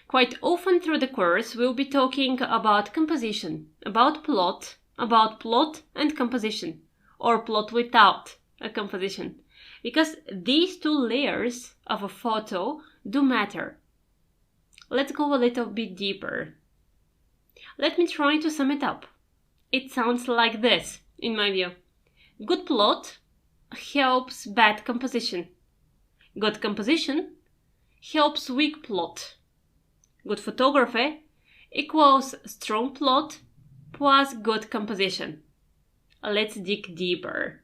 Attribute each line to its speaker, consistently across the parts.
Speaker 1: Quite often through the course, we'll be talking about composition, about plot and composition, or plot without a composition, because these two layers of a photo do matter. Let's go a little bit deeper. Let me try to sum it up. It sounds like this, in my view. Good plot helps bad composition. Good composition helps weak plot. Good photography equals strong plot plus good composition. Let's dig deeper.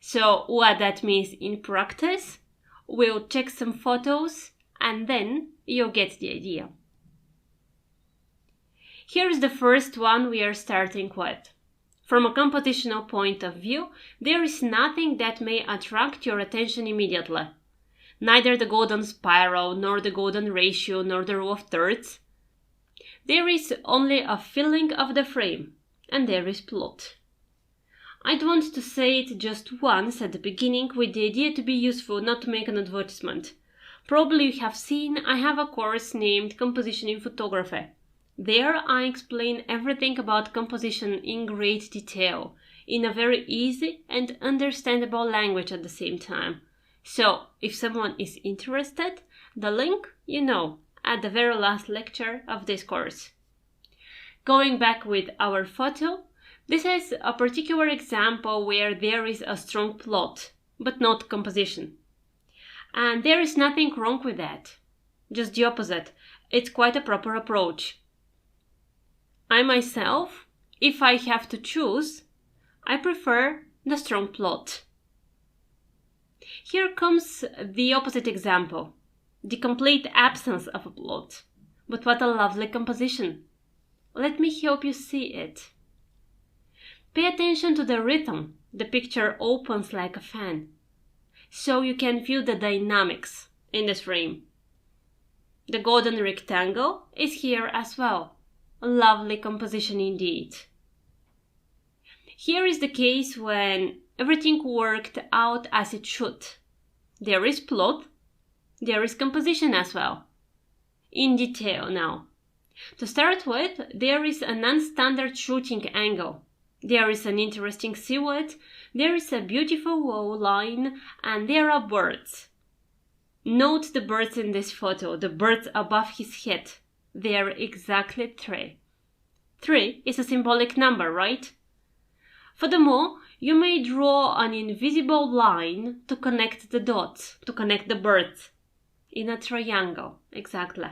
Speaker 1: So what that means in practice, we'll check some photos and then you'll get the idea. Here's the first one we are starting with. From a compositional point of view, there is nothing that may attract your attention immediately. Neither the golden spiral, nor the golden ratio, nor the row of thirds. There is only a filling of the frame, and there is plot. I'd want to say it just once at the beginning with the idea to be useful, not to make an advertisement. Probably you have seen I have a course named Composition in Photography. There I explain everything about composition in great detail, in a very easy and understandable language at the same time. So, if someone is interested, the link, at the very last lecture of this course. Going back with our photo, this is a particular example where there is a strong plot, but not composition. And there is nothing wrong with that. Just the opposite. It's quite a proper approach. I myself, if I have to choose, I prefer the strong plot. Here comes the opposite example, the complete absence of a plot. But what a lovely composition. Let me help you see it. Pay attention to the rhythm. The picture opens like a fan, so you can feel the dynamics in this frame. The golden rectangle is here as well. A lovely composition indeed. Here is the case when everything worked out as it should. There is plot, there is composition as well. In detail now. To start with, there is a non-standard shooting angle. There is an interesting silhouette, there is a beautiful low line, and there are birds. Note the birds in this photo, the birds above his head. They are exactly 3. 3 is a symbolic number, right? Furthermore, you may draw an invisible line to connect the dots, to connect the birds. In a triangle, exactly.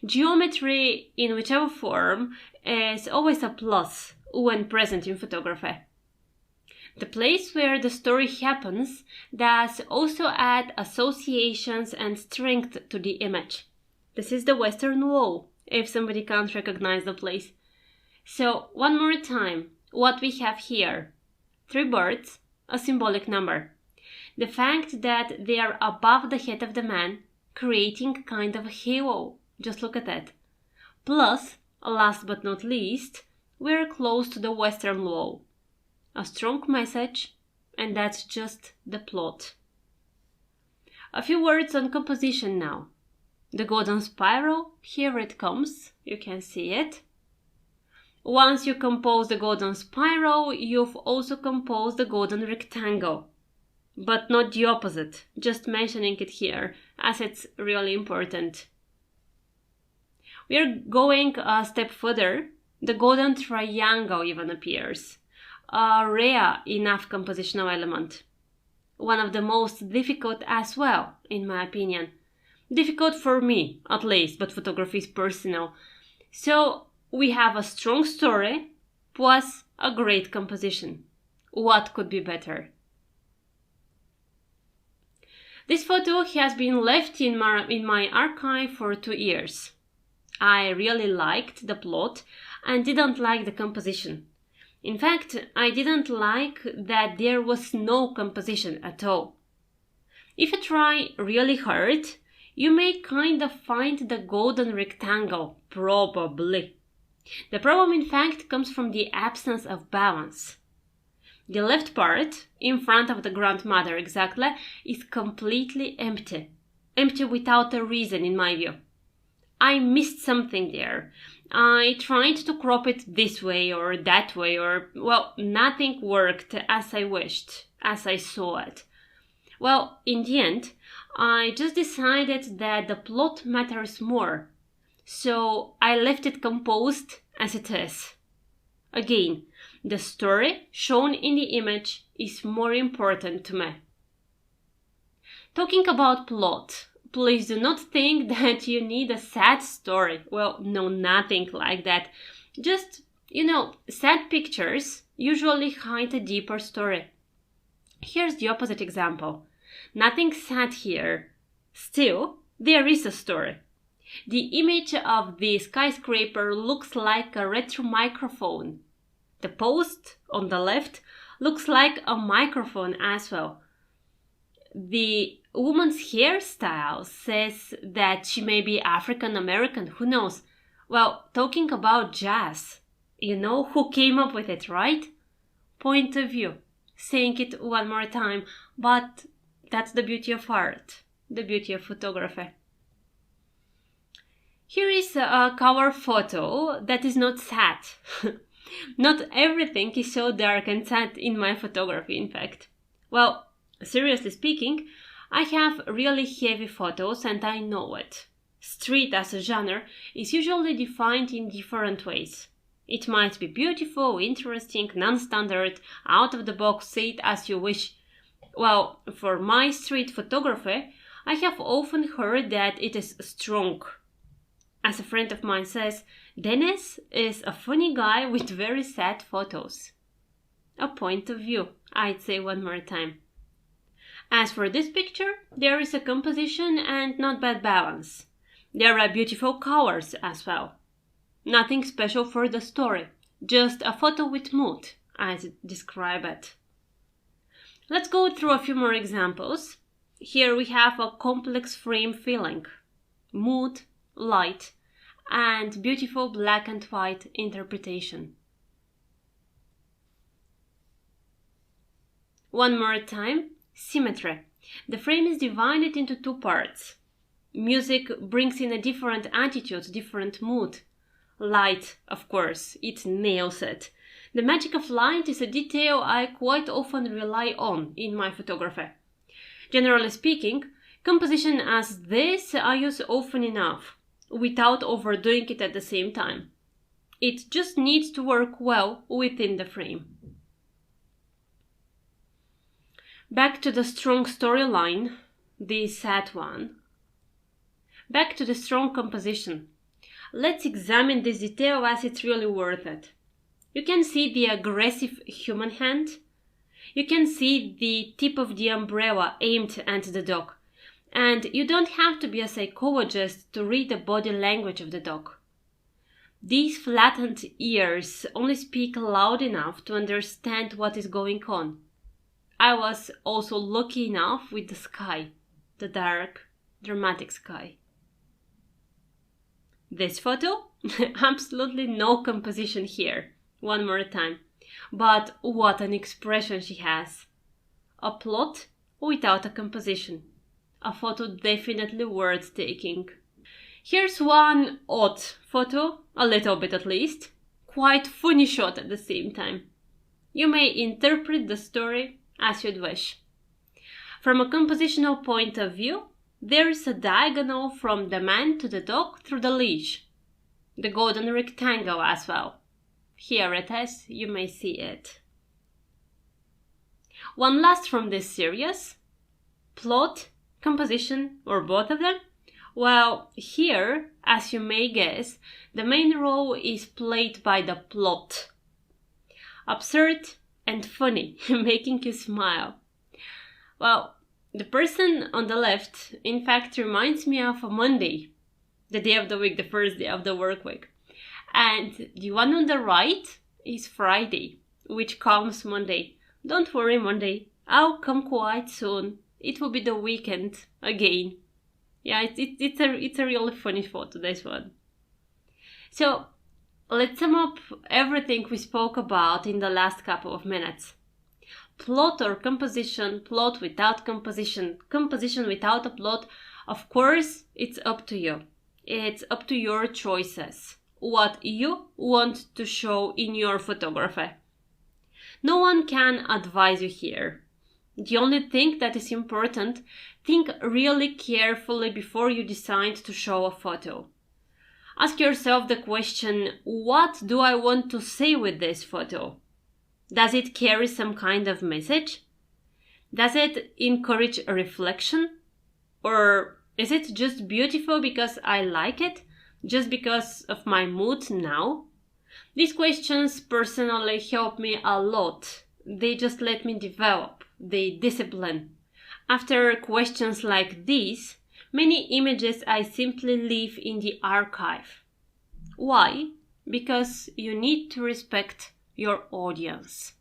Speaker 1: Geometry, in whichever form, is always a plus when present in photography. The place where the story happens does also add associations and strength to the image. This is the Western Wall, if somebody can't recognize the place. So, one more time, what we have here. 3 birds, a symbolic number. The fact that they are above the head of the man, creating kind of a halo. Just look at that. Plus, last but not least, we're close to the Western Wall. A strong message, and that's just the plot. A few words on composition now. The golden spiral, here it comes, you can see it. Once you compose the golden spiral, you've also composed the golden rectangle. But not the opposite, just mentioning it here, as it's really important. We are going a step further. The golden triangle even appears. A rare enough compositional element. One of the most difficult as well, in my opinion. Difficult for me, at least, but photography is personal. So, we have a strong story, plus a great composition. What could be better? This photo has been left in my archive for 2 years. I really liked the plot and didn't like the composition. In fact, I didn't like that there was no composition at all. If you try really hard, you may kind of find the golden rectangle, probably. The problem in fact comes from the absence of balance. The left part, in front of the grandmother exactly, is completely empty. empty without a reason in my view. I missed something there. I tried to crop it this way or that way, or, well, nothing worked as I wished, as I saw it. Well, in the end, I just decided that the plot matters more. So I left it composed as it is. Again, the story shown in the image is more important to me. Talking about plot, please do not think that you need a sad story. Well, no, nothing like that. Just, sad pictures usually hide a deeper story. Here's the opposite example. Nothing sad here. Still, there is a story. The image of the skyscraper looks like a retro microphone. The post on the left looks like a microphone as well. The woman's hairstyle says that she may be African American, who knows? Well, talking about jazz, you know who came up with it, right? Point of view. Saying it one more time, but that's the beauty of art, the beauty of photography. Here is a cover photo that is not sad. Not everything is so dark and sad in my photography, in fact. Well, seriously speaking, I have really heavy photos and I know it. Street as a genre is usually defined in different ways. It might be beautiful, interesting, non-standard, out of the box, say it as you wish. Well, for my street photography, I have often heard that it is strong. As a friend of mine says, Denis is a funny guy with very sad photos. A point of view, I'd say one more time. As for this picture, there is a composition and not bad balance. There are beautiful colors as well. Nothing special for the story, just a photo with mood, as describe it. Let's go through a few more examples. Here we have a complex frame feeling, mood, light, and beautiful black and white interpretation. One more time, symmetry. The frame is divided into two parts. Music brings in a different attitude, different mood. Light, of course, it nails it. The magic of light is a detail I quite often rely on in my photography. Generally speaking, composition as this I use often enough, without overdoing it at the same time. It just needs to work well within the frame. Back to the strong storyline, the sad one. Back to the strong composition. Let's examine this detail as it's really worth it. You can see the aggressive human hand. You can see the tip of the umbrella aimed at the dog. And you don't have to be a psychologist to read the body language of the dog. These flattened ears only speak loud enough to understand what is going on. I was also lucky enough with the sky, the dark, dramatic sky. This photo? Absolutely no composition here. One more time. But what an expression she has. A plot without a composition. A photo definitely worth taking. Here's one odd photo, a little bit at least. Quite funny shot at the same time. You may interpret the story as you'd wish. From a compositional point of view, there is a diagonal from the man to the dog through the leash. The golden rectangle as well. Here it is, you may see it. One last from this series. Plot, composition, or both of them? Well, here, as you may guess, the main role is played by the plot. Absurd and funny, making you smile. Well, the person on the left, in fact, reminds me of a Monday, the day of the week, the first day of the work week. And the one on the right is Friday, which comes Monday. Don't worry, Monday, I'll come quite soon. It will be the weekend again. Yeah, it's a really funny photo, this one. So, let's sum up everything we spoke about in the last couple of minutes. Plot or composition, plot without composition, composition without a plot Of course, it's up to you. It's up to your choices, what you want to show in your photography. No one can advise you here. The only thing that is important, think really carefully before you decide to show a photo. Ask yourself the question, what do I want to say with this photo? Does it carry some kind of message? Does it encourage a reflection? Or is it just beautiful because I like it? Just because of my mood now? These questions personally help me a lot. They just let me develop. They discipline. After questions like these, many images I simply leave in the archive. Why? Because you need to respect your audience.